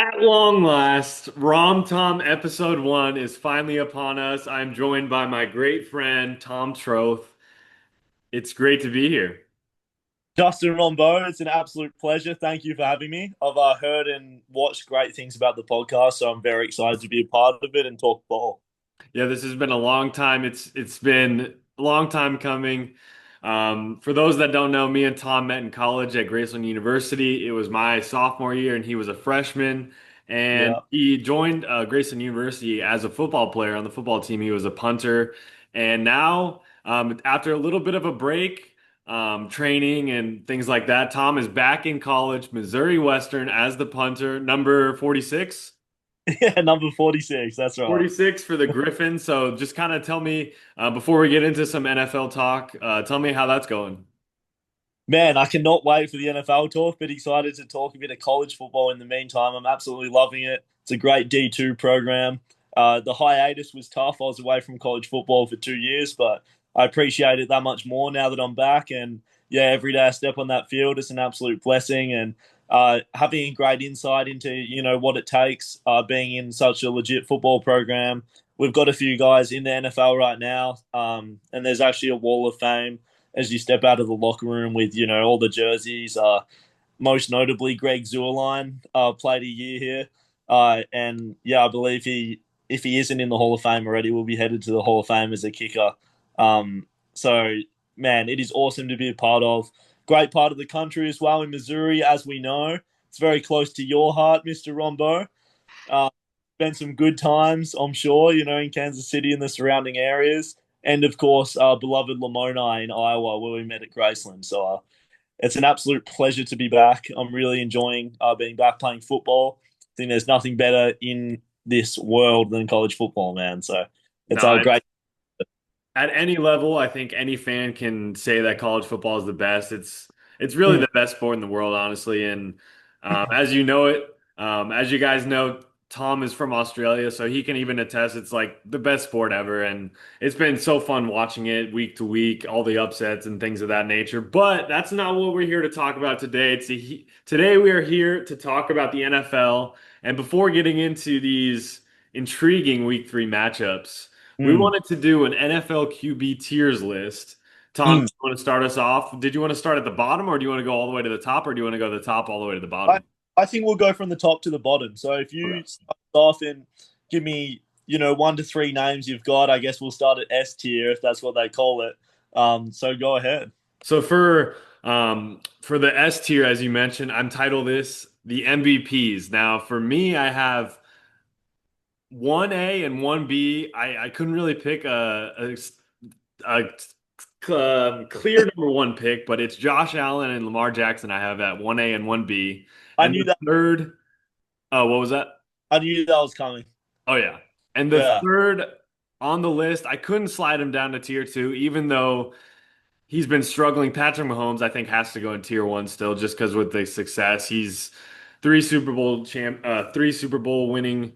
At long last, RomTom episode 1 is finally upon us. I'm joined by my great friend, Tom Troeth. It's great to be here. Justin Rombo, it's an absolute pleasure. Thank you for having me. I've heard and watched great things about the podcast, so I'm very excited to be a part of it and talk ball. Yeah, this has been a long time. It's been a long time coming. For those that don't know, me and Tom met in college at Graceland University. It was my sophomore year, and he was a freshman. And Yeah. he joined Graceland University as a football player on the football team. He was a punter, and now after a little bit of a break, training and things like that, Tom is back in college, Missouri Western, as the punter, number 46. Yeah, number 46. That's right. 46 for the Griffins. So just kind of tell me, before we get into some NFL talk, tell me how that's going. Man, I cannot wait for the NFL talk, but excited to talk a bit of college football in the meantime. I'm absolutely loving it. It's a great D2 program. The hiatus was tough. I was away from college football for 2 years, but I appreciate it that much more now that I'm back. And yeah, every day I step on that field, it's an absolute blessing. And having a great insight into what it takes being in such a legit football program. We've got a few guys in the NFL right now, and there's actually a wall of fame as you step out of the locker room with all the jerseys. Most notably, Greg Zuerlein played a year here, and yeah, I believe if he isn't in the Hall of Fame already, will be headed to the Hall of Fame as a kicker. So man, it is awesome to be a part of. Great part of the country as well in Missouri, as we know. It's very close to your heart, Mr. Rombo. Uh, Spent some good times, I'm sure, in Kansas City and the surrounding areas. And of course, beloved Lamoni in Iowa, where we met at Graceland. So it's an absolute pleasure to be back. I'm really enjoying being back playing football. I think there's nothing better in this world than college football, man. So it's No, great. at any level, I think any fan can say that college football is the best. It's really Mm. the best sport in the world, honestly. And as you know it, as you guys know, Tom is from Australia, so he can even attest it's like the best sport ever. And it's been so fun watching it week to week, all the upsets and things of that nature. But that's not what we're here to talk about today. Today we are here to talk about the NFL. And before getting into these intriguing week 3 matchups. We Mm. wanted to do an NFL QB tiers list. Tom, do Mm. you want to start us off? Did you want to start at the bottom, or do you want to go all the way to the top, or do you want to go to the top all the way to the I, bottom? I think we'll go from the top to the bottom. So if Okay. you start off and give me, 1 to 3 names you've got, I guess we'll start at S tier if that's what they call it. So go ahead. So for the S tier, as you mentioned, I'm titled this the MVPs. Now, for me, I have 1A and 1B. I couldn't really pick a clear number one pick, but it's Josh Allen and Lamar Jackson. I have at 1A and 1B. I And knew the that. third, oh, what was that? I knew that was coming. Oh yeah. And the Yeah. third on the list, I couldn't slide him down to tier 2, even though he's been struggling. Patrick Mahomes, I think, has to go in tier 1 still, just because with the success, he's three Super Bowl winning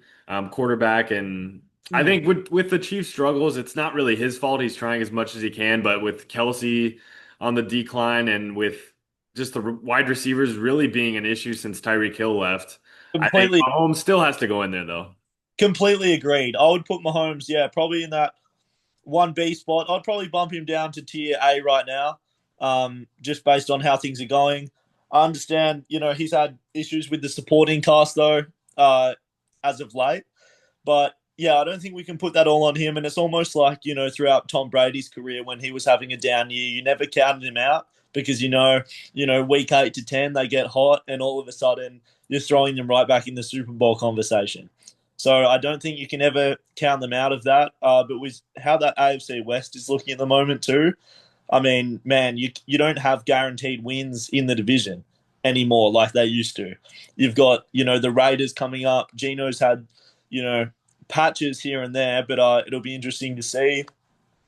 quarterback, and I Mm. think with the Chiefs' struggles, it's not really his fault. He's trying as much as he can, but with Kelsey on the decline and with just the wide receivers really being an issue since Tyreek Hill left, I think Completely, Mahomes still has to go in there though. completely agreed. I would put Mahomes, yeah, probably in that 1B spot. I'd probably bump him down to tier A right now, just based on how things are going. I understand, he's had issues with the supporting cast though, as of late. But yeah, I don't think we can put that all on him. And it's almost like, throughout Tom Brady's career when he was having a down year, you never counted him out because week 8 to 10 they get hot and all of a sudden you're throwing them right back in the Super Bowl conversation. So I don't think you can ever count them out of that. But with how that AFC West is looking at the moment too, I mean, man, you don't have guaranteed wins in the division anymore like they used to. You've got, the Raiders coming up. Geno's had, you know, patches here and there, but it'll be interesting to see.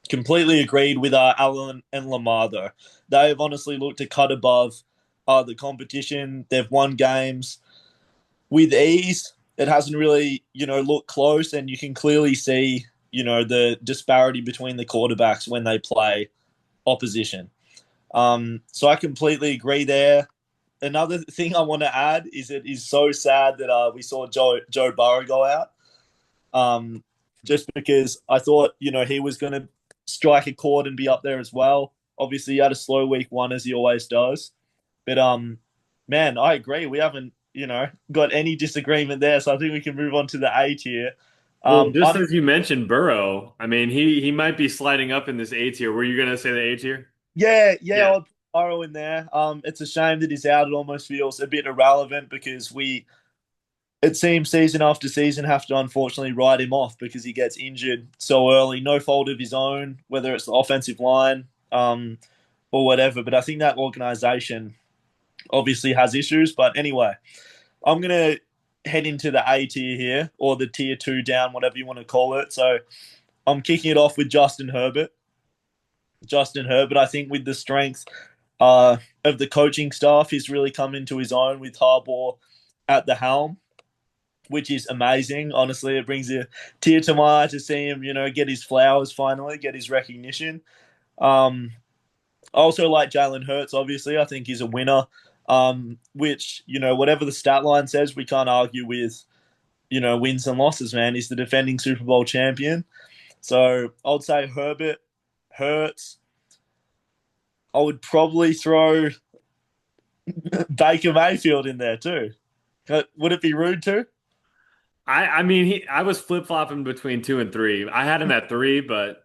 Completely agreed with Allen and Lamar, though. They've honestly looked to cut above the competition. They've won games with ease. It hasn't really, looked close, and you can clearly see, the disparity between the quarterbacks when they play opposition. So I completely agree there. another thing I want to add is it is so sad that we saw Joe Burrow go out. Um, just because I thought he was going to strike a chord and be up there as well. Obviously, he had a slow week one as he always does, but man, I agree. We haven't got any disagreement there, so I think we can move on to the A tier. Well, just I'm as you mentioned Burrow, I mean, he might be sliding up in this A tier. Were you gonna say the A tier? yeah, Yeah. I'll put Burrow in there. It's a shame that he's out. It almost feels a bit irrelevant because it seems season after season have to unfortunately write him off because he gets injured so early, no fault of his own, whether it's the offensive line or whatever. But I think that organization obviously has issues. But anyway, I'm gonna head into the A tier here, or the tier two down, whatever you want to call it. So I'm kicking it off with Justin Herbert. Justin Herbert, I think with the strength of the coaching staff, he's really come into his own with Harbaugh at the helm, which is amazing. Honestly, it brings a tear to my eye to see him, get his flowers finally, get his recognition. Um, I also like Jalen Hurts, obviously. I think he's a winner, which, whatever the stat line says, we can't argue with, wins and losses, man. He's the defending Super Bowl champion. So I'd say Herbert, Hurts. I would probably throw Baker Mayfield in there too. Would it be rude to? I mean, I was flip-flopping between two and three. I had him at three, but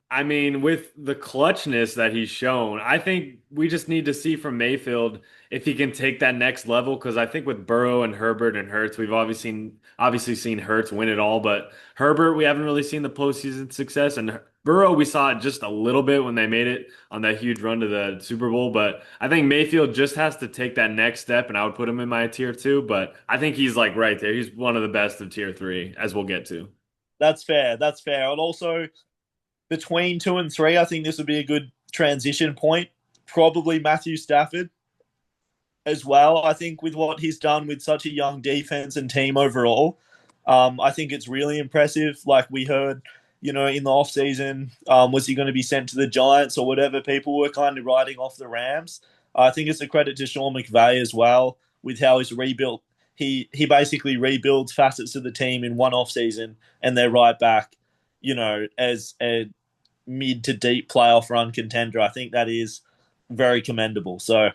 I mean, with the clutchness that he's shown, I think we just need to see from Mayfield if he can take that next level. Because I think with Burrow and Herbert and Hurts, we've obviously seen Hurts win it all, but Herbert, we haven't really seen the postseason success. And Burrow, we saw it just a little bit when they made it on that huge run to the Super Bowl. But I think Mayfield just has to take that next step, and I would put him in my tier two. But I think he's like right there. He's one of the best of tier three, as we'll get to. That's fair. That's fair. And also between two and three, I think this would be a good transition point. Probably Matthew Stafford as well. I think with what he's done with such a young defense and team overall, I think it's really impressive. Like we heard, in the offseason, was he going to be sent to the Giants or whatever? People were kind of writing off the Rams. I think it's a credit to Sean McVay as well with how he's rebuilt. He basically rebuilds facets of the team in one offseason and they're right back, as a mid to deep playoff run contender. I think that is very commendable. So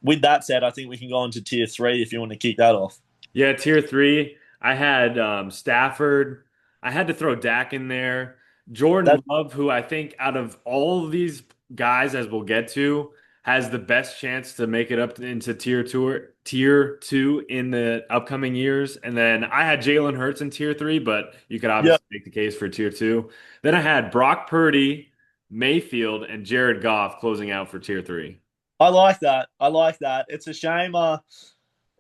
with that said, I think we can go on to tier three if you want to kick that off. Yeah, tier three. I had Stafford. I had to throw Dak in there. Jordan That Love, who I think out of all of these guys, as we'll get to, has the best chance to make it up into tier two in the upcoming years. And then I had Jalen Hurts in tier three, but you could yeah, obviously make the case for tier two. Then I had Brock Purdy, Mayfield, and Jared Goff closing out for tier three. I like that. I like that. It's a shame.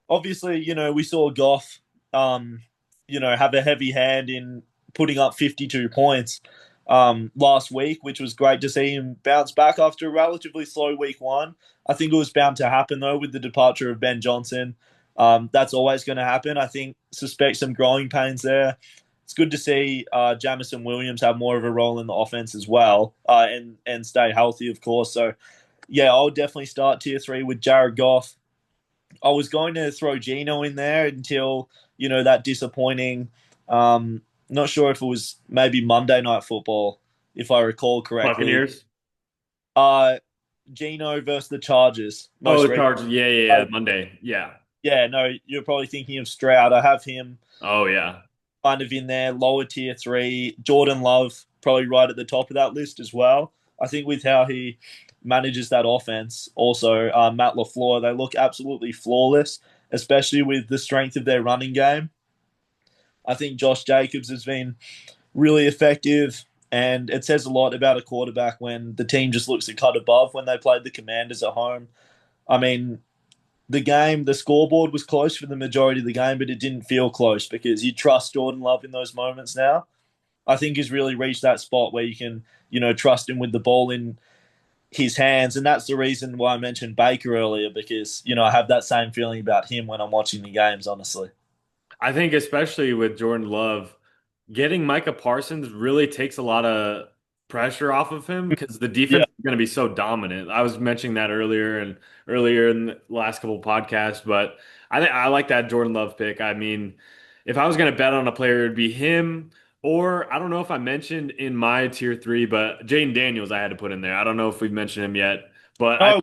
Obviously, we saw Goff, have a heavy hand in putting up 52 points last week, which was great to see him bounce back after a relatively slow week one. I think it was bound to happen though with the departure of Ben Johnson. That's always going to happen. I think suspect some growing pains there. It's good to see Jamison Williams have more of a role in the offense as well, and stay healthy, of course. So yeah, I'll definitely start tier three with Jared Goff. I was going to throw Gino in there until that disappointing. Not sure if it was maybe Monday Night Football, if I recall correctly. Buccaneers. Uh, Gino versus the Chargers, Oh, most the recently. Chargers. Yeah, yeah, yeah. Monday. Yeah. Yeah, no, you're probably thinking of Stroud. I have him Oh, yeah. kind of in there, lower tier three. Jordan Love probably right at the top of that list as well. I think with how he manages that offense, also Matt LaFleur, they look absolutely flawless, especially with the strength of their running game. I think Josh Jacobs has been really effective, and it says a lot about a quarterback when the team just looks a cut above when they played the Commanders at home. I mean, the scoreboard was close for the majority of the game, but it didn't feel close because you trust Jordan Love in those moments now. I think he's really reached that spot where you can, trust him with the ball in his hands. And that's the reason why I mentioned Baker earlier because, I have that same feeling about him when I'm watching the games, honestly. I think especially with Jordan Love, getting Micah Parsons really takes a lot of pressure off of him because the Yeah. defense going to be so dominant. I was mentioning that earlier in the last couple of podcasts, but I think I like that Jordan Love pick. I mean, if I was going to bet on a player, it'd be him, or I don't know if I mentioned in my tier three, but Jaden Daniels I had to put in there. I don't know if we've mentioned him yet, but I No,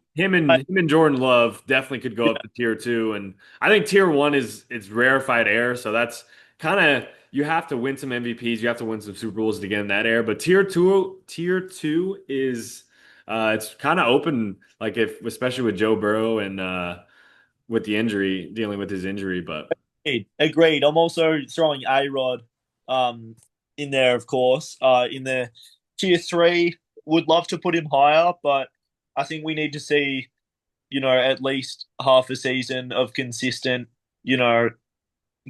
him and Jordan Love definitely could go yeah, up to tier two, and I think tier one is it's rarefied air, so that's kind of you have to win some MVPs, you have to win some Super Bowls to get in that air. But tier two is it's kind of open, like if especially with Joe Burrow and with the injury, dealing with his injury. But agreed. I'm also throwing A Rod um, in there, of course. In the tier three, would love to put him higher, but I think we need to see, at least half a season of you know,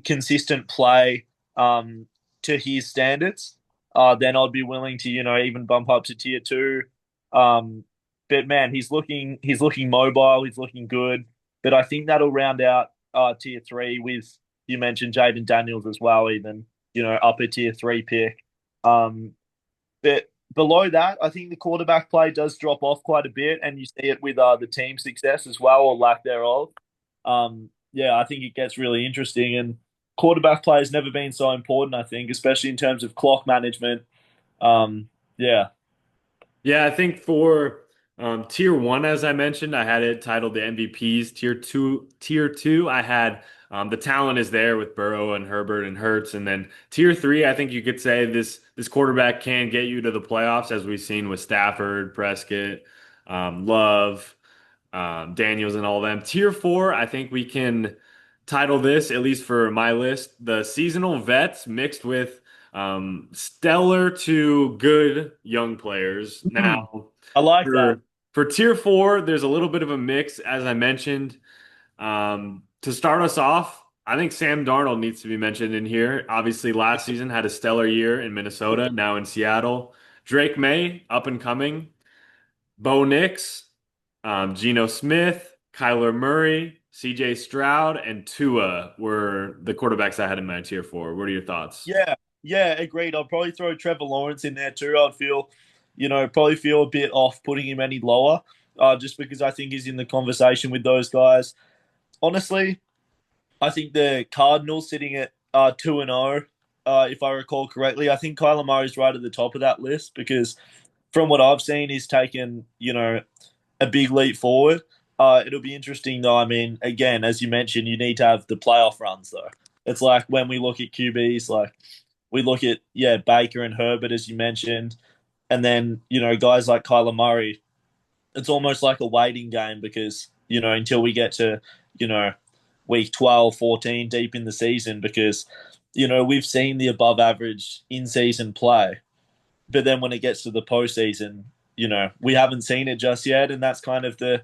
consistent play to his standards. Then I'd be willing to, even bump up to tier two. Um, but man, he's looking mobile, he's looking good. But I think that'll round out tier three with you mentioned Jaden Daniels as well, even upper tier three pick. Um, but below that, I think the quarterback play does drop off quite a bit, and you see it with the team success as well, or lack thereof. Yeah, I think it gets really interesting, and quarterback play has never been so important. I think, especially in terms of clock management. Yeah. yeah, I think for tier one, as I mentioned, I had it titled the MVPs. Tier two, I had the talent is there with Burrow and Herbert and Hurts, and then tier three, I think you could say this quarterback can get you to the playoffs, as we've seen with Stafford, Prescott, Love, Daniels, and all them. Tier four, I think we can title this, at least for my list, the seasonal vets mixed with stellar to good young players. Hmm. Now, I like that. for for tier four, there's a little bit of a mix, as I mentioned. To start us off, I think Sam Darnold needs to be mentioned in here. Obviously, last season had a stellar year in Minnesota, now in Seattle. Drake May, up and coming. Bo Nix, Geno Smith, Kyler Murray, CJ Stroud, and Tua were the quarterbacks I had in my tier four. What are your thoughts? Yeah, yeah, agreed. I'd probably throw Trevor Lawrence in there too. I'd feel, probably feel a bit off putting him any lower, just because I think he's in the conversation with those guys. Honestly, I think the Cardinals sitting at 2-0, if I recall correctly. I think Kyler Murray's right at the top of that list because from what I've seen, he's taken, a big leap forward. It'll be interesting though. I mean, again, as you mentioned, you need to have the playoff runs though. It's like when we look at QBs, like we look at Baker and Herbert as you mentioned, and then guys like Kyler Murray. It's almost like a waiting game because until we get to you know week 12, 14, deep in the season, because we've seen the above average in season play, but then when it gets to the postseason, we haven't seen it just yet, and that's kind of the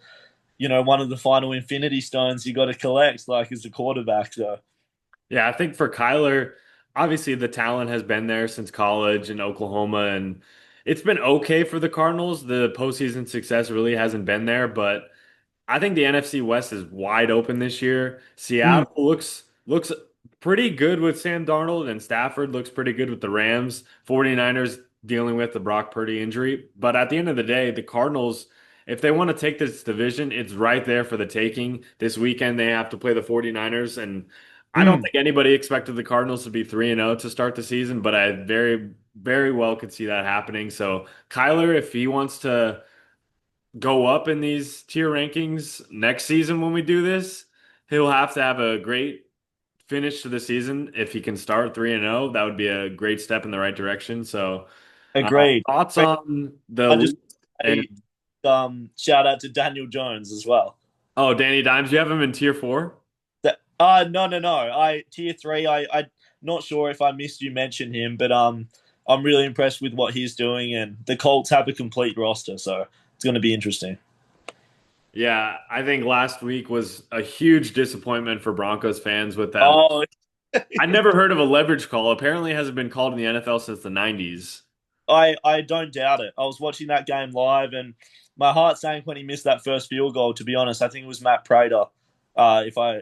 one of the final infinity stones you got to collect, like as a quarterback. So, Yeah, I think for Kyler, obviously the talent has been there since college in Oklahoma, and it's been okay for the Cardinals. The postseason success really hasn't been there, but I think the NFC West is wide open this year. mm, Seattle looks pretty good with Sam Darnold, and Stafford looks pretty good with the Rams. 49ers dealing with the Brock Purdy injury. But at the end of the day, the Cardinals, if they want to take this division, it's right there for the taking. This weekend they have to play the 49ers, and I don't mm, think anybody expected the Cardinals to be 3-0 to start the season, but I very well could see that happening. So Kyler, if he wants to go up in these tier rankings next season when we do this, he'll have to have a great finish to the season. If he can start 3-0, that would be a great step in the right direction. So, agreed. thoughts on the I just list and say, shout out to Daniel Jones as well. oh, Danny Dimes, you have him in tier four? No, no, no. I tier three. I not sure if I missed you mention him, but I'm really impressed with what he's doing, and the Colts have a complete roster, so it's going to be interesting. Yeah, I think last week was a huge disappointment for Broncos fans with that. Oh, I never heard of a leverage call. Apparently, it hasn't been called in the NFL since the 90s. I don't doubt it. I was watching that game live, and my heart sank when he missed that first field goal. To be honest, I think it was Matt Prater. If I,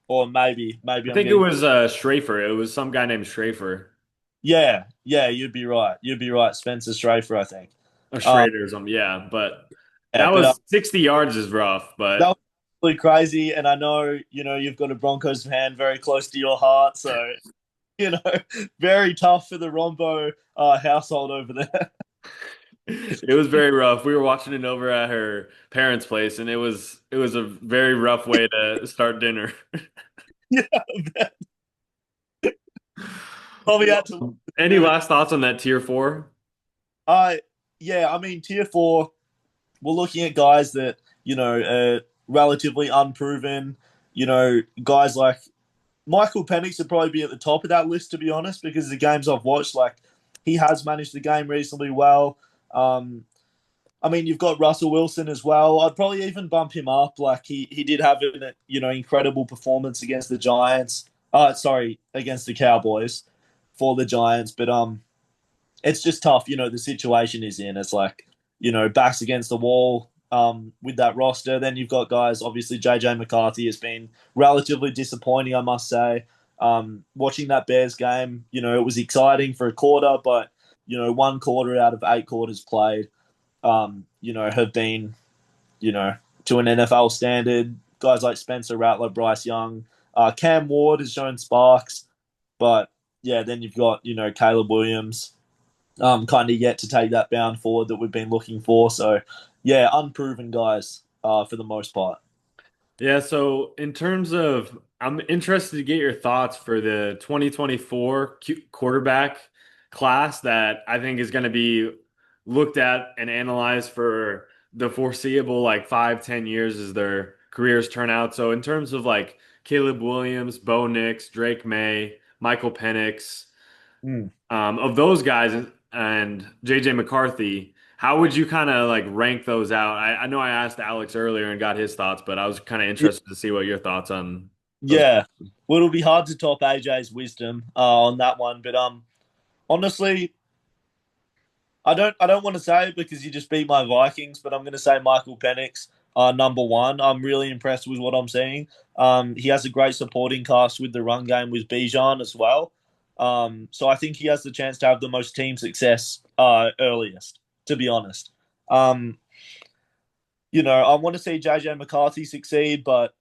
or maybe I I'm think it getting. was Schrafer. It was some guy named Schrafer. Yeah, yeah, you'd be right. You'd be right. Spencer Strafer, I think. A Uh, Schrader or something. Yeah, but yeah, that but was 60 yards is rough. that But was really crazy. And I know, you've got a Broncos fan very close to your heart. So, you know, very tough for the Rombo household over there. it was very rough. We were watching it over at her parents' place, and it was a very rough way to start dinner. Yeah, probably had to. Any last thoughts on that tier four? I Yeah, I mean, tier four, we're looking at guys that, are relatively unproven. Guys like Michael Penix would probably be at the top of that list, to be honest, because the games I've watched, like, he has managed the game reasonably well. Um, I mean, you've got Russell Wilson as well. I'd probably even bump him up. Like, he did have an incredible performance against the Giants. Sorry, against the Cowboys for the Giants, but it's just tough. The situation is in. It's like, backs against the wall with that roster. Then you've got guys, obviously, JJ McCarthy has been relatively disappointing, I must say. Watching that Bears game, it was exciting for a quarter, but, one quarter out of 8 quarters played, have been, you know, to an NFL standard. Guys like Spencer Rattler, Bryce Young, Cam Ward has shown sparks, but yeah, then you've got, Caleb Williams, kind of yet to take that bound forward that we've been looking for. So, yeah, unproven guys for the most part. Yeah, so in terms of, I'm interested to get your thoughts for the 2024 quarterback class that I think is going to be looked at and analyzed for the foreseeable like 5, 10 years as their careers turn out. So in terms of like Caleb Williams, Bo Nix, Drake May, Michael Penix, Mm. of those guys and JJ McCarthy, how would you kind of like rank those out? I know I asked Alex earlier and got his thoughts, but I was kind of interested to see what your thoughts on those. Yeah. Well, it'll be hard to top AJ's wisdom on that one, but honestly, I don't want to say it because you just beat my Vikings, but I'm going to say Michael Penix, number one. I'm really impressed with what I'm seeing. He has a great supporting cast with the run game with Bijan as well. So I think he has the chance to have the most team success earliest, to be honest. Um, I want to see JJ McCarthy succeed, but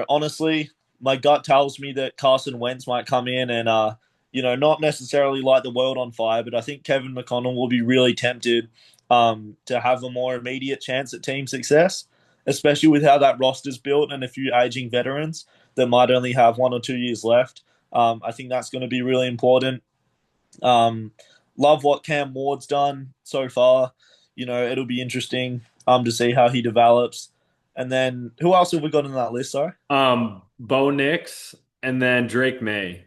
honestly, my gut tells me that Carson Wentz might come in and not necessarily light the world on fire, but I think Kevin McConnell will be really tempted to have a more immediate chance at team success, especially with how that roster's built and a few aging veterans that might only have 1 or 2 years left. I think that's going to be really important. Um, Love what Cam Ward's done so far. It'll be interesting to see how he develops. And then who else have we got on that list? Sorry. Bo Nix and then Drake May.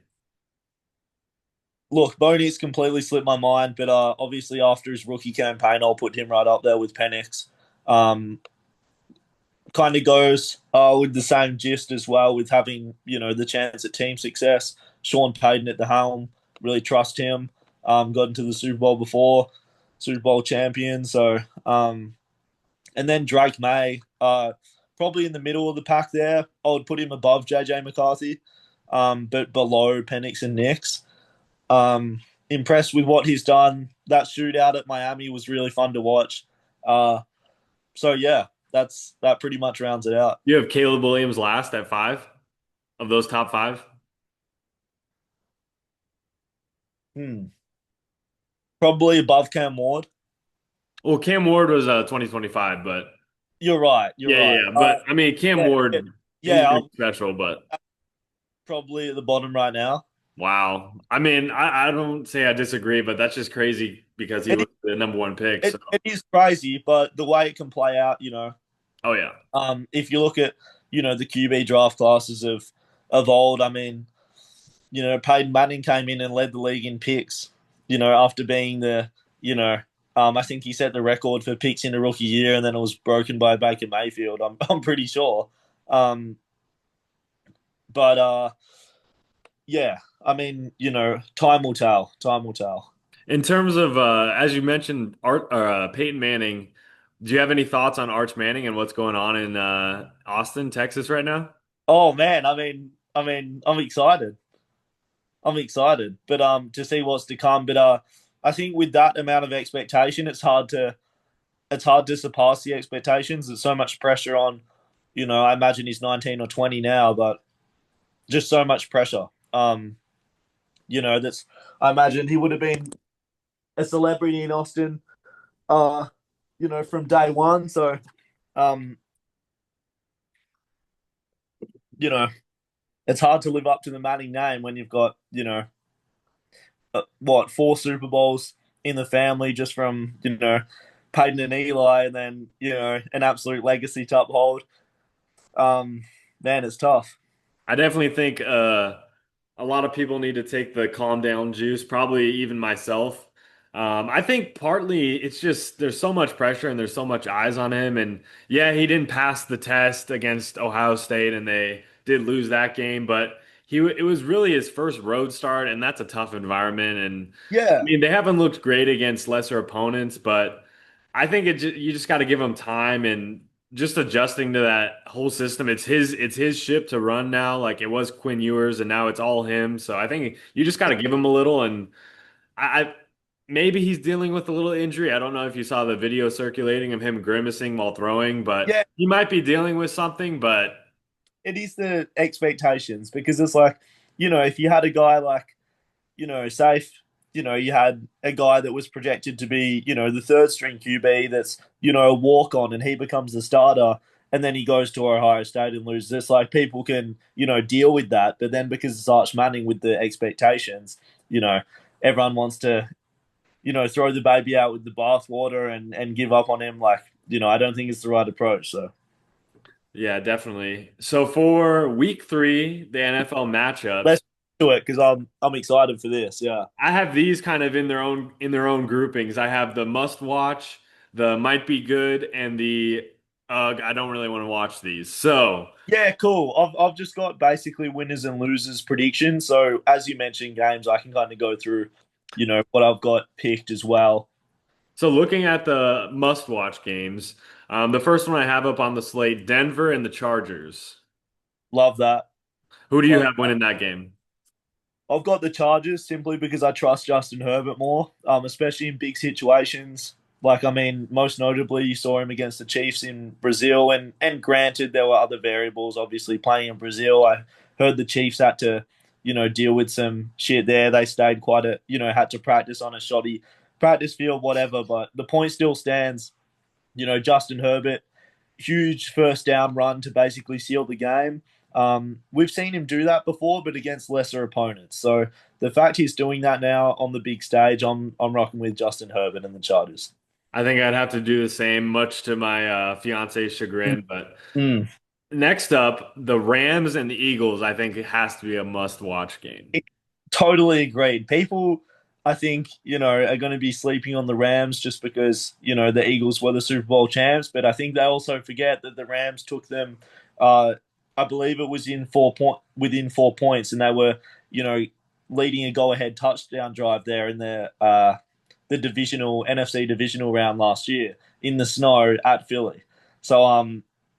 Look, Boney's completely slipped my mind, but obviously after his rookie campaign, I'll put him right up there with Penix. Um, Kind of goes with the same gist as well, with having the chance at team success. Sean Payton at the helm, really trust him. Got into the Super Bowl before, Super Bowl champion. So, and then Drake May, probably in the middle of the pack there. I would put him above JJ McCarthy, but below Penix and Nix. Impressed with what he's done. That shootout at Miami was really fun to watch. So yeah, that pretty much rounds it out. You have Caleb Williams last at five of those top five. Hmm. Probably above Cam Ward. Well, Cam Ward was 2025, but You're right. You're yeah, yeah, right. yeah. But I mean, Cam Yeah, yeah, Ward, he's yeah. pretty I'm special, but probably at the bottom right now. wow. I mean, I don't say I disagree, but that's just crazy because he It, was the number one pick. So, it is crazy, but the way it can play out, oh yeah. if you look at the QB draft classes of old, I mean, Peyton Manning came in and led the league in picks. After being I think he set the record for picks in a rookie year, and then it was broken by Baker Mayfield. I'm pretty sure. Um, but yeah, I mean, time will tell. Time will tell. In terms of as you mentioned, Peyton Manning, do you have any thoughts on Arch Manning and what's going on in Austin, Texas right now? Oh man, I'm excited. I'm excited, but to see what's to come. But I think with that amount of expectation, it's hard to surpass the expectations. There's so much pressure on, I imagine he's 19 or 20 now, but just so much pressure. That's I imagine he would have been a celebrity in Austin, uh, from day one. So, um, you know, it's hard to live up to the Manning name when you've got, four Super Bowls in the family just from, Peyton and Eli, and then, an absolute legacy to uphold. Um, Man, it's tough. I definitely think a lot of people need to take the calm down juice, probably even myself. I think partly it's just there's so much pressure and there's so much eyes on him. And yeah, he didn't pass the test against Ohio State and they did lose that game, but it was really his first road start, and that's a tough environment. And I Yeah, mean, they haven't looked great against lesser opponents, but I think you just got to give him time and just adjusting to that whole system. It's his ship to run now. Like it was Quinn Ewers, and now it's all him. So I think you just got to give him a little. And I maybe he's dealing with a little injury. I don't know if you saw the video circulating of him grimacing while throwing, but yeah, he might be dealing with something. But it is the expectations because it's like, if you had a guy like, safe, you had a guy that was projected to be, the third string QB that's, a walk on and he becomes the starter and then he goes to Ohio State and loses. It's like people can, deal with that. But then because it's Arch Manning with the expectations, you know, everyone wants to, throw the baby out with the bathwater and give up on him. Like, I don't think it's the right approach. So yeah, definitely. So for week three, the NFL let's matchups. do it because I'm excited for this. Yeah. I have these kind of in their own groupings. I have the must watch, the might be good, and the I don't really want to watch these. So Yeah, cool. I've just got basically winners and losers predictions. So as you mentioned, games, I can kind of go through, what I've got picked as well. so looking at the must watch games, the first one I have up on the slate, Denver and the Chargers. Love that. Who do you Love have that. winning that game? I've got the Chargers simply because I trust Justin Herbert more, especially in big situations. Like, I mean, most notably, you saw him against the Chiefs in Brazil, and granted, there were other variables. Obviously, playing in Brazil, I heard the Chiefs had to, deal with some shit there. They stayed had to practice on a shoddy practice field, whatever. But the point still stands. Justin Herbert, huge first down run to basically seal the game. We've seen him do that before, but against lesser opponents. So the fact he's doing that now on the big stage, I'm rocking with Justin Herbert and the Chargers. I think I'd have to do the same, much to my fiance's chagrin. But Mm. next up, the Rams and the Eagles. I think it has to be a must watch game. Totally agreed. People, I think, are going to be sleeping on the Rams just because, the Eagles were the Super Bowl champs. But I think they also forget that the Rams took them, uh, I believe it was within 4 points, and they were, you know, leading a go-ahead touchdown drive there in the divisional NFC divisional round last year in the snow at Philly. So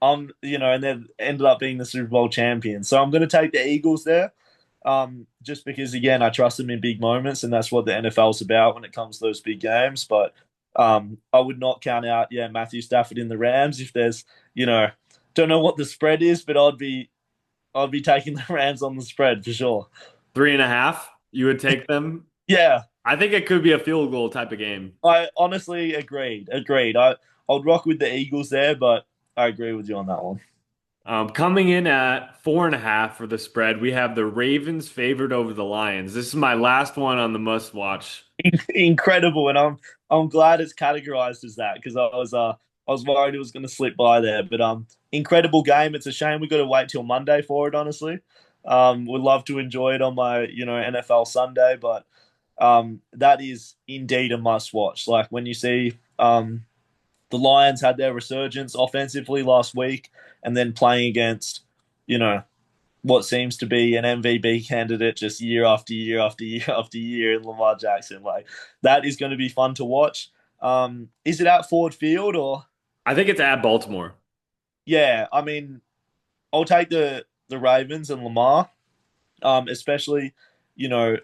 and they ended up being the Super Bowl champions. So I'm going to take the Eagles there. Just because again I trust them in big moments, and that's what the NFL's about when it comes to those big games. But I would not count out Matthew Stafford in the Rams if there's don't know what the spread is, but I'd be taking the Rams on the spread for sure. 3.5. You would take them. Yeah, I think it could be a field goal type of game. I honestly agreed. I'd rock with the Eagles there, but I agree with you on that one. Coming in at 4.5 for the spread, we have the Ravens favored over the Lions. This is my last one on the must watch. Incredible, and I'm glad it's categorized as that because I was worried it was going to slip by there, but incredible game. It's a shame we got to wait till Monday for it. Honestly, would love to enjoy it on my NFL Sunday, but that is indeed a must watch. Like when you see the Lions had their resurgence offensively last week, and then playing against you know what seems to be an MVP candidate just year after year after year after year in Lamar Jackson. Like that is going to be fun to watch. Is it at Ford Field or? I think it's at Baltimore. Yeah, I mean, I'll take the Ravens and Lamar, especially you know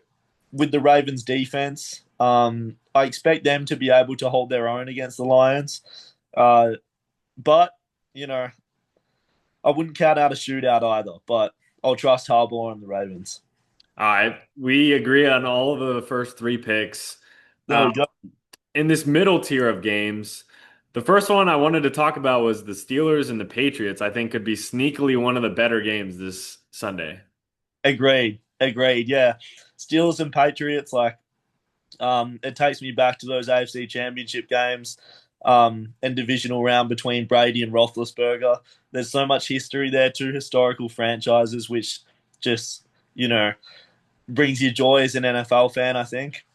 with the Ravens defense. I expect them to be able to hold their own against the Lions. Uh, but, you know, I wouldn't count out a shootout either, but I'll trust Harbaugh and the Ravens. All right, we agree on all of the first three picks. There we go. In this middle tier of games, the first one I wanted to talk about was the Steelers and the Patriots. I think could be sneakily one of the better games this Sunday. Agreed. Agreed. Yeah. Steelers and Patriots, it takes me back to those AFC Championship games and divisional round between Brady and Roethlisberger. There's so much history there, two historical franchises, which just, you know, brings you joy as an NFL fan, I think.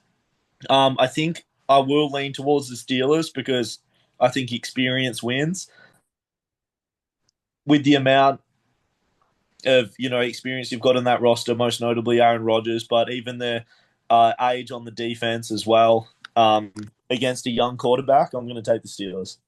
I think I will lean towards the Steelers because I think experience wins. With the amount of experience you've got in that roster, most notably Aaron Rodgers, but even the age on the defense as well. Against a young quarterback, I'm going to take the Steelers.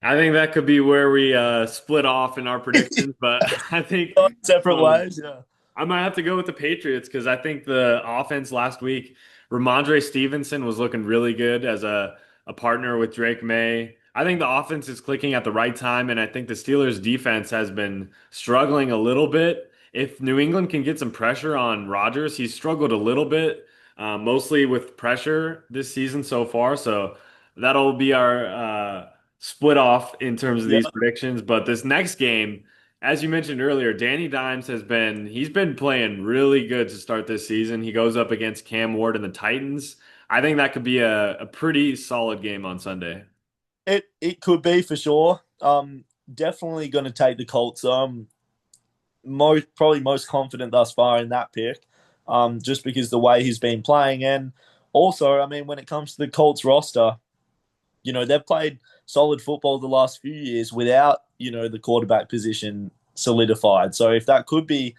I think that could be where we split off in our predictions, but I think Separate um, ways, yeah. I might have to go with the Patriots because I think the offense last week, Ramondre Stevenson was looking really good as a partner with Drake May. I think the offense is clicking at the right time, and I think the Steelers' defense has been struggling a little bit. If New England can get some pressure on Rodgers, he's struggled a little bit, mostly with pressure this season so far. So that'll be our split off in terms of Yeah. these predictions. But this next game, as you mentioned earlier, Danny Dimes he's been playing really good to start this season. He goes up against Cam Ward and the Titans. I think that could be a pretty solid game on Sunday. It could be for sure. Definitely going to take the Colts. Probably most confident thus far in that pick. Just because the way he's been playing, and also, I mean, when it comes to the Colts roster, they've played solid football the last few years without the quarterback position solidified. So if that could be,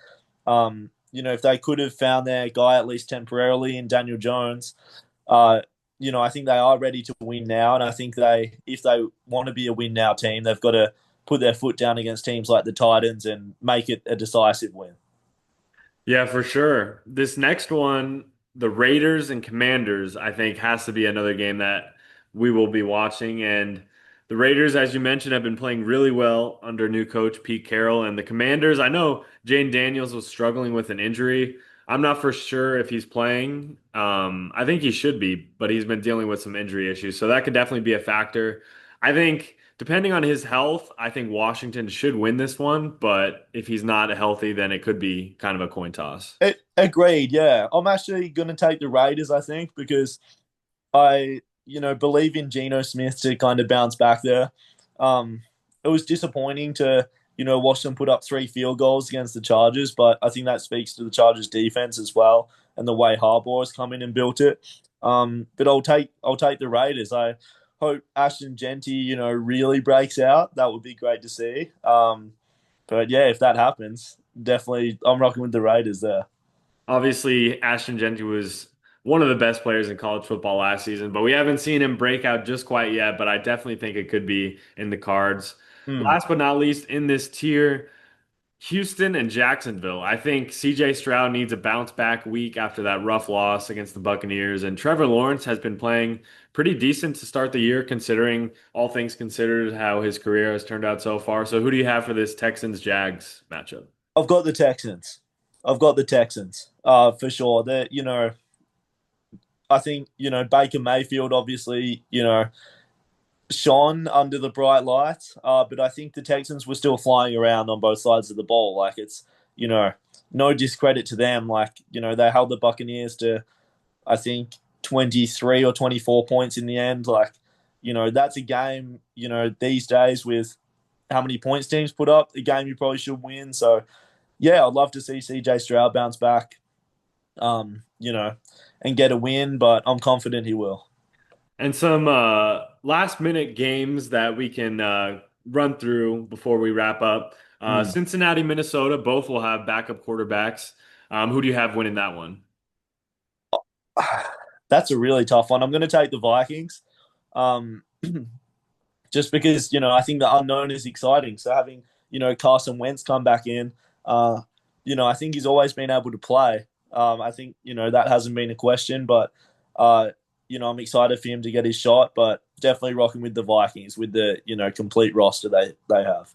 if they could have found their guy at least temporarily in Daniel Jones, uh, I think they are ready to win now. And I think if they want to be a win now team, they've got to put their foot down against teams like the Titans and make it a decisive win. Yeah, for sure. This next one, the Raiders and Commanders, I think has to be another game that we will be watching. And the Raiders, as you mentioned, have been playing really well under new coach Pete Carroll. And the Commanders, I know Jane Daniels was struggling with an injury. I'm not for sure if he's playing. I think he should be, but he's been dealing with some injury issues. So that could definitely be a factor. I think depending on his health, I think Washington should win this one, but if he's not healthy, then it could be kind of a coin toss. Agreed. Yeah, I'm actually going to take the Raiders. I think because I believe in Geno Smith to kind of bounce back there. It was disappointing to watch them put up 3 field goals against the Chargers, but I think that speaks to the Chargers defense as well and the way Harbaugh has come in and built it. But I'll take the Raiders. I hope Ashton Genty really breaks out. That would be great to see. But yeah, if that happens, definitely I'm rocking with the Raiders there. Obviously, Ashton Genty was one of the best players in college football last season, but we haven't seen him break out just quite yet. But I definitely think it could be in the cards. Hmm. Last but not least, in this tier, Houston and Jacksonville. I think CJ Stroud needs a bounce back week after that rough loss against the Buccaneers. And Trevor Lawrence has been playing pretty decent to start the year, considering all things considered how his career has turned out so far. So, who do you have for this Texans Jags matchup? I've got the Texans. I've got the Texans. For sure. That I think Baker Mayfield obviously shone under the bright lights, but I think the Texans were still flying around on both sides of the ball. Like it's no discredit to them. Like they held the Buccaneers to I think 23 or 24 points in the end. Like that's a game these days with how many points teams put up, a game you probably should win. So yeah, I'd love to see CJ Stroud bounce back, and get a win, but I'm confident he will. And some last minute games that we can run through before we wrap up. Mm. Cincinnati, Minnesota, both will have backup quarterbacks. Who do you have winning that one? That's a really tough one. I'm going to take the Vikings, um, just because I think the unknown is exciting. So having Carson Wentz come back in, I think he's always been able to play. I think that hasn't been a question, but I'm excited for him to get his shot, but definitely rocking with the Vikings with the complete roster they have.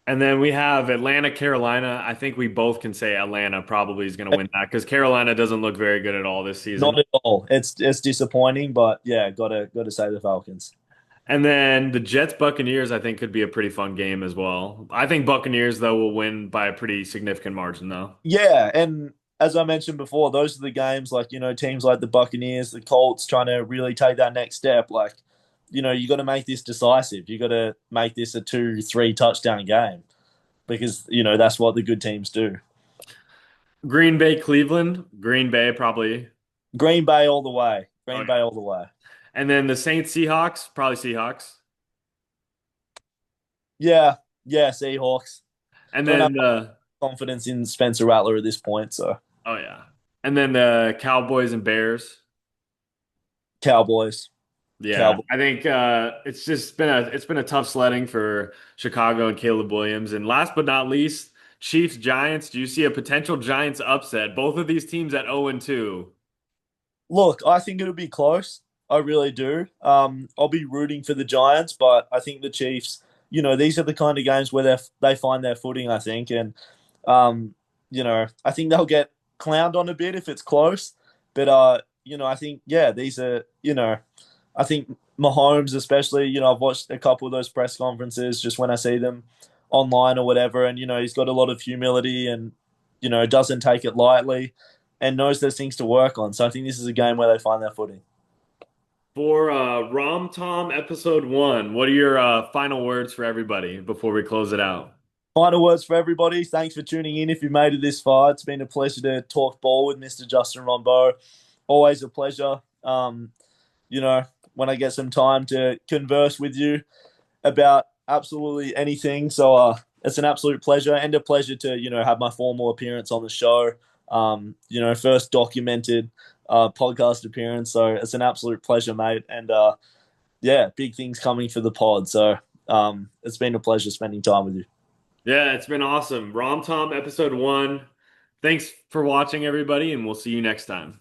And then we have Atlanta, Carolina. I think we both can say Atlanta probably is going to win that because Carolina doesn't look very good at all this season. Not at all. It's disappointing, but yeah, gotta say the Falcons. And then the Jets, Buccaneers, I think could be a pretty fun game as well. I think Buccaneers, though, will win by a pretty significant margin, though. Yeah, and as I mentioned before, those are the games like teams like the Buccaneers, the Colts trying to really take that next step. Like, you got to make this decisive. You got to make this a 2, 3 touchdown game because that's what the good teams do. Green Bay, Cleveland, Green Bay probably. Green Bay all the way. Oh, Green Bay yeah. all the way. And then the Saints, Seahawks, probably Seahawks. Yeah, yeah, Seahawks. And Don't have then the, confidence in Spencer Rattler at this point, so oh, yeah. And then the Cowboys and Bears. Cowboys. Yeah, Cowboys. I think it's been a tough sledding for Chicago and Caleb Williams. And last but not least, Chiefs Giants. Do you see a potential Giants upset? Both of these teams at 0 and 2. Look, I think it'll be close. I really do. I'll be rooting for the Giants, but I think the Chiefs. These are the kind of games where they find their footing. I think, and um, I think they'll get clowned on a bit if it's close. But I think these are I think Mahomes, especially, I've watched a couple of those press conferences just when I see them online or whatever, and he's got a lot of humility and doesn't take it lightly and knows there's things to work on. So I think this is a game where they find their footing. For RomTom episode 1, what are your final words for everybody before we close it out? Final words for everybody. Thanks for tuning in. If you made it this far, it's been a pleasure to talk ball with Mr. Justin Rombo. Always a pleasure. You know, when I get some time to converse with you about absolutely anything. So it's an absolute pleasure and a pleasure to have my formal appearance on the show. First documented podcast appearance. So it's an absolute pleasure, mate. And yeah, big things coming for the pod. So it's been a pleasure spending time with you. Yeah, it's been awesome. RomTom episode 1. Thanks for watching, everybody, and we'll see you next time.